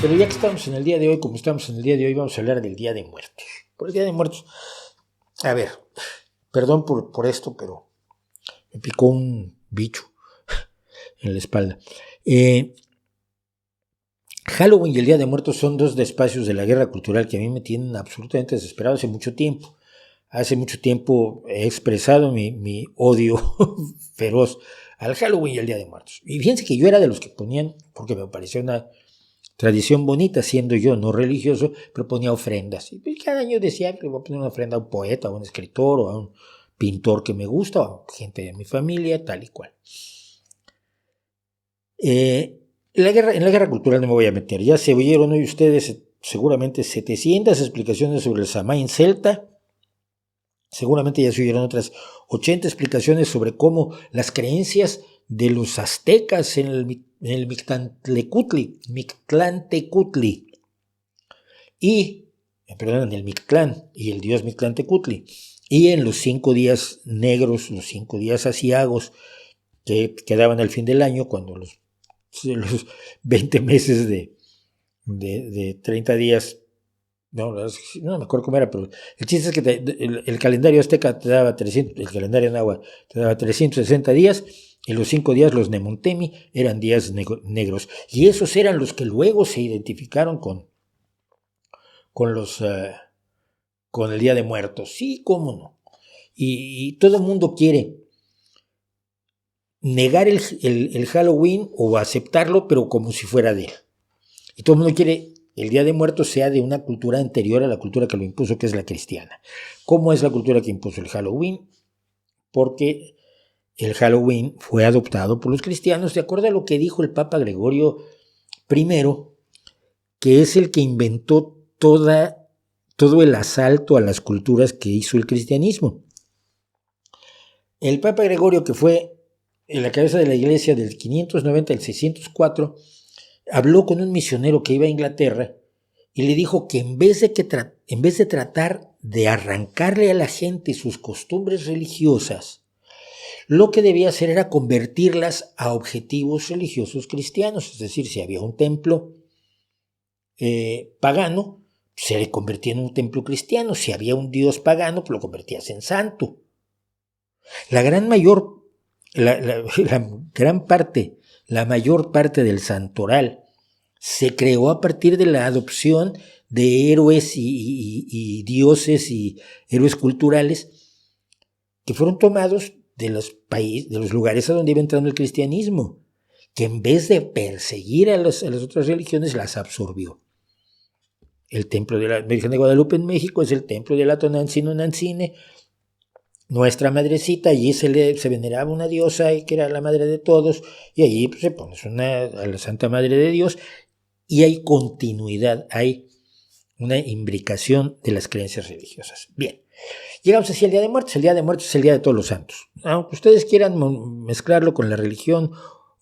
Pero ya que estamos en el día de hoy, como estamos en el día de hoy, vamos a hablar del Día de Muertos. Por el Día de Muertos, a ver, perdón por esto, pero me picó un bicho en la espalda. Halloween y el Día de Muertos son dos espacios de la guerra cultural que a mí me tienen absolutamente desesperado hace mucho tiempo. Hace mucho tiempo he expresado mi odio feroz al Halloween y al Día de Muertos. Y fíjense que yo era de los que ponían, porque me parecía una tradición bonita, siendo yo no religioso, pero ponía ofrendas. Y cada año decía que voy a poner una ofrenda a un poeta, a un escritor, o a un pintor que me gusta, o a gente de mi familia, tal y cual. En la guerra cultural no me voy a meter. Ya se oyeron hoy ustedes seguramente 700 explicaciones sobre el Samhain celta. Seguramente ya se oyeron otras 80 explicaciones sobre cómo las creencias de los aztecas en el Mictlantecutli en el Mictlán y el dios Mictlantecutli, y en los 5 días negros, los 5 días aciagos que quedaban al fin del año, cuando los 20 meses de 30 días, no me acuerdo cómo era, pero el chiste es que el calendario azteca te daba 300, el calendario náhuatl te daba 360 días, y los 5 días, los Nemontemi, eran días negros, y esos eran los que luego se identificaron con el Día de Muertos. Sí, cómo no. Y todo el mundo quiere negar el Halloween o aceptarlo, pero como si fuera de él. Y todo el mundo quiere el Día de Muertos sea de una cultura anterior a la cultura que lo impuso, que es la cristiana. ¿Cómo es la cultura que impuso el Halloween? Porque el Halloween fue adoptado por los cristianos, de acuerdo a lo que dijo el Papa Gregorio I, que es el que inventó todo el asalto a las culturas que hizo el cristianismo. El Papa Gregorio, que fue en la cabeza de la iglesia del 590 al 604, habló con un misionero que iba a Inglaterra y le dijo que en vez de tratar de arrancarle a la gente sus costumbres religiosas, lo que debía hacer era convertirlas a objetivos religiosos cristianos. Es decir, si había un templo pagano, se le convertía en un templo cristiano. Si había un dios pagano, pues lo convertías en santo. La mayor parte del santoral se creó a partir de la adopción de héroes y dioses y héroes culturales que fueron tomados de los lugares a donde iba entrando el cristianismo, que en vez de perseguir a las otras religiones, las absorbió. El templo de la Virgen de Guadalupe en México es el templo de la Tonantzin Nantzine, nuestra madrecita. Allí se veneraba una diosa que era la madre de todos, y allí pues, se pone a la Santa Madre de Dios, y hay continuidad, hay una imbricación de las creencias religiosas. Bien, llegamos así al Día de Muertos. El Día de Muertos es el Día de todos los santos. Aunque ustedes quieran mezclarlo con la religión,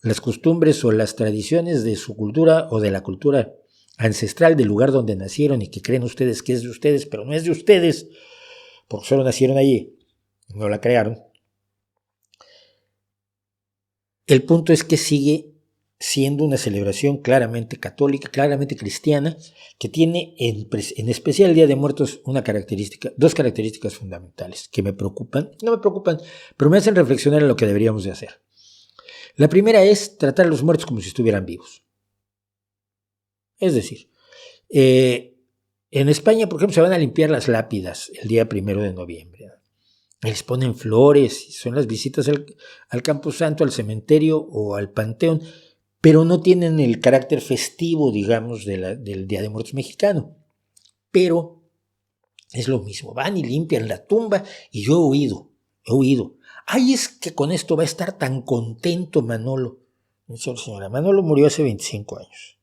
las costumbres o las tradiciones de su cultura o de la cultura ancestral del lugar donde nacieron y que creen ustedes que es de ustedes, pero no es de ustedes, porque solo nacieron allí, no la crearon. El punto es que sigue siendo una celebración claramente católica, claramente cristiana, que tiene en especial el Día de Muertos dos características fundamentales que no me preocupan, pero me hacen reflexionar en lo que deberíamos de hacer. La primera es tratar a los muertos como si estuvieran vivos. Es decir, en España, por ejemplo, se van a limpiar las lápidas el día 1 de noviembre. Les ponen flores, son las visitas al Camposanto, al cementerio o al panteón, pero no tienen el carácter festivo, digamos, del Día de Muertos mexicano. Pero es lo mismo, van y limpian la tumba, y yo he oído, ay, es que con esto va a estar tan contento Manolo. Señora, Manolo murió hace 25 años.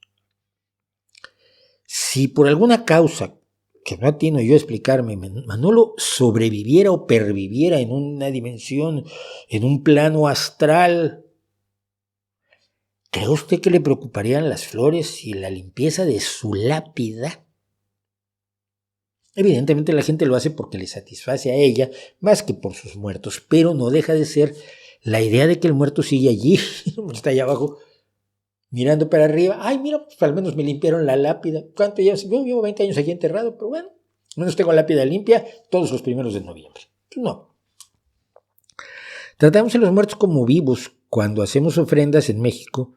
Si por alguna causa que no atino yo a explicarme, Manolo sobreviviera o perviviera en una dimensión, en un plano astral, ¿cree usted que le preocuparían las flores y la limpieza de su lápida? Evidentemente la gente lo hace porque le satisface a ella más que por sus muertos, pero no deja de ser la idea de que el muerto sigue allí, está allá abajo, mirando para arriba. Ay, mira, pues al menos me limpiaron la lápida. ¿Cuánto llevas? Yo llevo 20 años aquí enterrado, pero bueno, al menos tengo lápida limpia todos los 1 de noviembre. Pues no. Tratamos a los muertos como vivos cuando hacemos ofrendas en México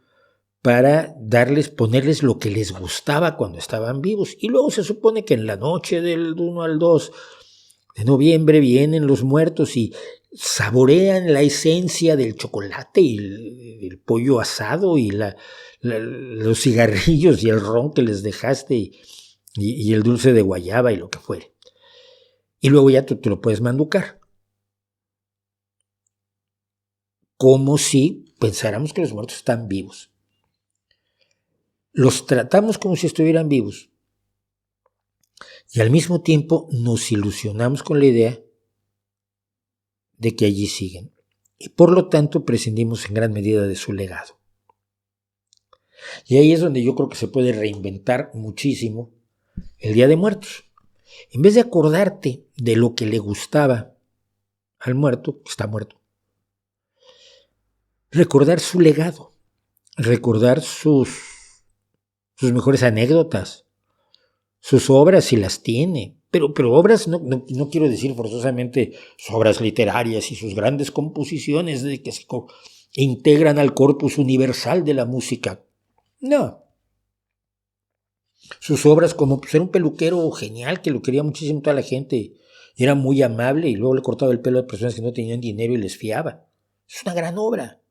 para ponerles lo que les gustaba cuando estaban vivos. Y luego se supone que en la noche del 1 al 2 de noviembre vienen los muertos y saborean la esencia del chocolate y el pollo asado y los cigarrillos y el ron que les dejaste y el dulce de guayaba y lo que fuere. Y luego ya tú te lo puedes manducar. Como si pensáramos que los muertos están vivos. Los tratamos como si estuvieran vivos. Y al mismo tiempo nos ilusionamos con la idea de que allí siguen. Y por lo tanto prescindimos en gran medida de su legado. Y ahí es donde yo creo que se puede reinventar muchísimo el Día de Muertos. En vez de acordarte de lo que le gustaba al muerto, que está muerto, recordar su legado, recordar sus mejores anécdotas, sus obras si las tiene, pero obras no quiero decir forzosamente sus obras literarias y sus grandes composiciones de que se integran al corpus universal de la música. No. Sus obras como pues, era un peluquero genial que lo quería muchísimo toda la gente, era muy amable y luego le cortaba el pelo a personas que no tenían dinero y les fiaba. Es una gran obra.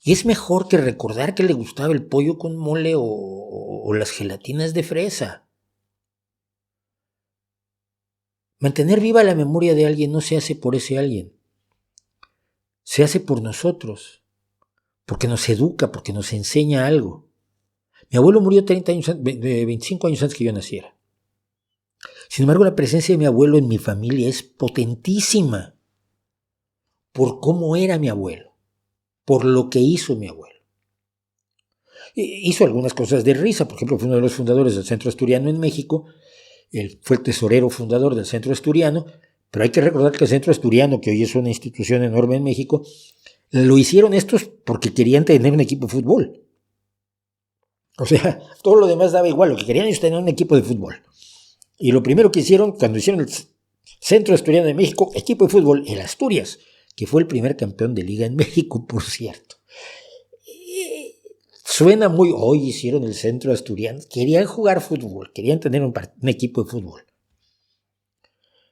Y es mejor que recordar que le gustaba el pollo con mole o las gelatinas de fresa. Mantener viva la memoria de alguien no se hace por ese alguien. Se hace por nosotros. Porque nos educa, porque nos enseña algo. Mi abuelo murió 25 años antes que yo naciera. Sin embargo, la presencia de mi abuelo en mi familia es potentísima. Por cómo era mi abuelo. Por lo que hizo mi abuelo. Hizo algunas cosas de risa. Por ejemplo, fue uno de los fundadores del Centro Asturiano en México. Él fue el tesorero fundador del Centro Asturiano. Pero hay que recordar que el Centro Asturiano, que hoy es una institución enorme en México, lo hicieron estos porque querían tener un equipo de fútbol. O sea, todo lo demás daba igual. Lo que querían es tener un equipo de fútbol. Y lo primero que hicieron, cuando hicieron el Centro Asturiano de México, equipo de fútbol, el Asturias, que fue el primer campeón de liga en México, por cierto. Suena muy, hoy hicieron el Centro Asturiano. Querían jugar fútbol, querían tener un equipo de fútbol.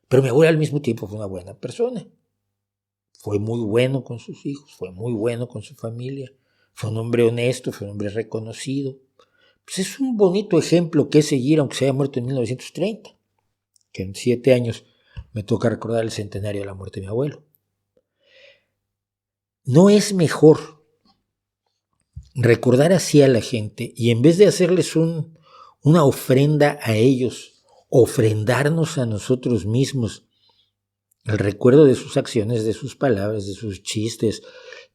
Pero mi abuelo al mismo tiempo fue una buena persona. Fue muy bueno con sus hijos, fue muy bueno con su familia. Fue un hombre honesto, fue un hombre reconocido. Pues es un bonito ejemplo que seguir, aunque se haya muerto en 1930. Que en 7 años me toca recordar el centenario de la muerte de mi abuelo. ¿No es mejor recordar así a la gente y en vez de hacerles una ofrenda a ellos, ofrendarnos a nosotros mismos el recuerdo de sus acciones, de sus palabras, de sus chistes,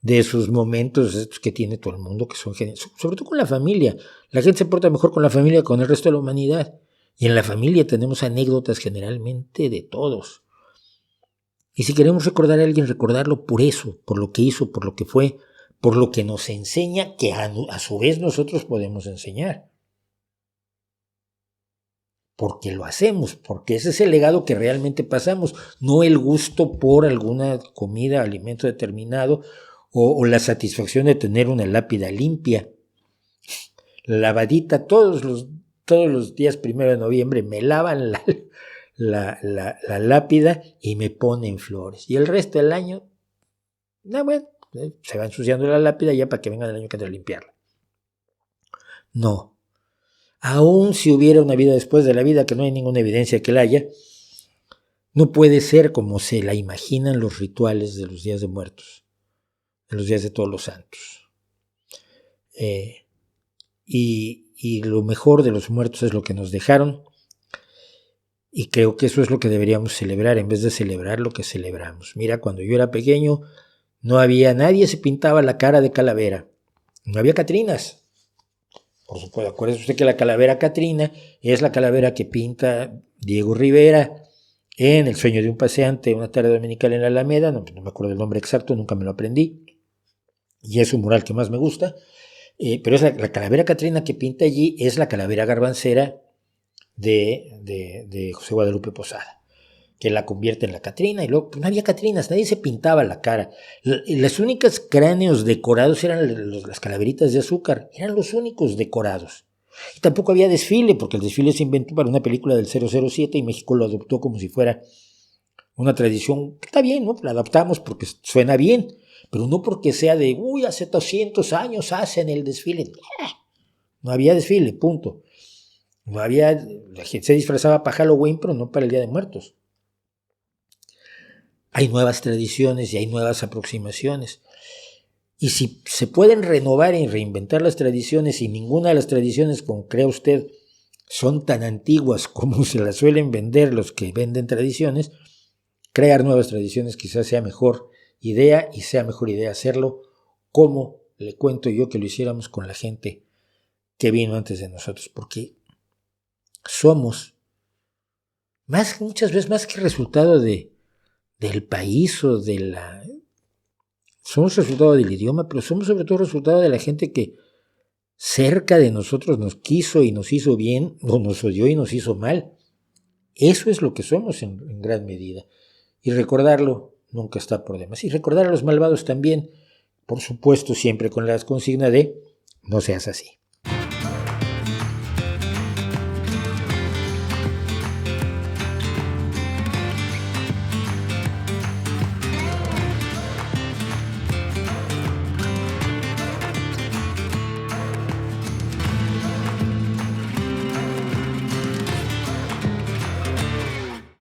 de sus momentos estos que tiene todo el mundo, que son geniales, sobre todo con la familia? La gente se porta mejor con la familia que con el resto de la humanidad. Y en la familia tenemos anécdotas generalmente de todos. Y si queremos recordar a alguien, recordarlo por eso, por lo que hizo, por lo que fue, por lo que nos enseña, que a su vez nosotros podemos enseñar. Porque lo hacemos, porque ese es el legado que realmente pasamos, no el gusto por alguna comida, alimento determinado, o la satisfacción de tener una lápida limpia, lavadita. Todos los días 1 de noviembre me lavan la lápida y me ponen flores. Y el resto del año, bueno, se va ensuciando la lápida ya para que vengan el año que entra a limpiarla. No. Aun si hubiera una vida después de la vida, que no hay ninguna evidencia que la haya, no puede ser como se la imaginan los rituales de los días de muertos, de los días de todos los santos. Y lo mejor de los muertos es lo que nos dejaron, y creo que eso es lo que deberíamos celebrar en vez de celebrar lo que celebramos. Mira, cuando yo era pequeño, nadie se pintaba la cara de calavera, no había catrinas. Por supuesto, acuérdese usted que la calavera Catrina es la calavera que pinta Diego Rivera en El sueño de un paseante, una tarde dominical en la Alameda. No me acuerdo el nombre exacto, nunca me lo aprendí. Y es un mural que más me gusta. Pero es la calavera Catrina que pinta allí es la calavera garbancera de José Guadalupe Posada, que la convierte en la Catrina, y luego pues, no había Catrinas, nadie se pintaba la cara. Las únicas cráneos decorados eran las calaveritas de azúcar, eran los únicos decorados. Y tampoco había desfile, porque el desfile se inventó para una película del 007 y México lo adoptó como si fuera una tradición. Está bien, ¿no? La adoptamos porque suena bien, pero no porque sea de, hace 200 años hacen el desfile. No había desfile, punto. No había, la gente se disfrazaba para Halloween, pero no para el Día de Muertos. Hay nuevas tradiciones y hay nuevas aproximaciones. Y si se pueden renovar y reinventar las tradiciones y ninguna de las tradiciones, como crea usted, son tan antiguas como se las suelen vender los que venden tradiciones, crear nuevas tradiciones quizás sea mejor idea y sea mejor idea hacerlo como le cuento yo que lo hiciéramos con la gente que vino antes de nosotros, porque somos muchas veces más que resultado del país o de la... Somos resultado del idioma, pero somos sobre todo resultado de la gente que cerca de nosotros nos quiso y nos hizo bien, o nos odió y nos hizo mal. Eso es lo que somos en gran medida. Y recordarlo nunca está por demás. Y recordar a los malvados también, por supuesto, siempre con la consigna de no seas así.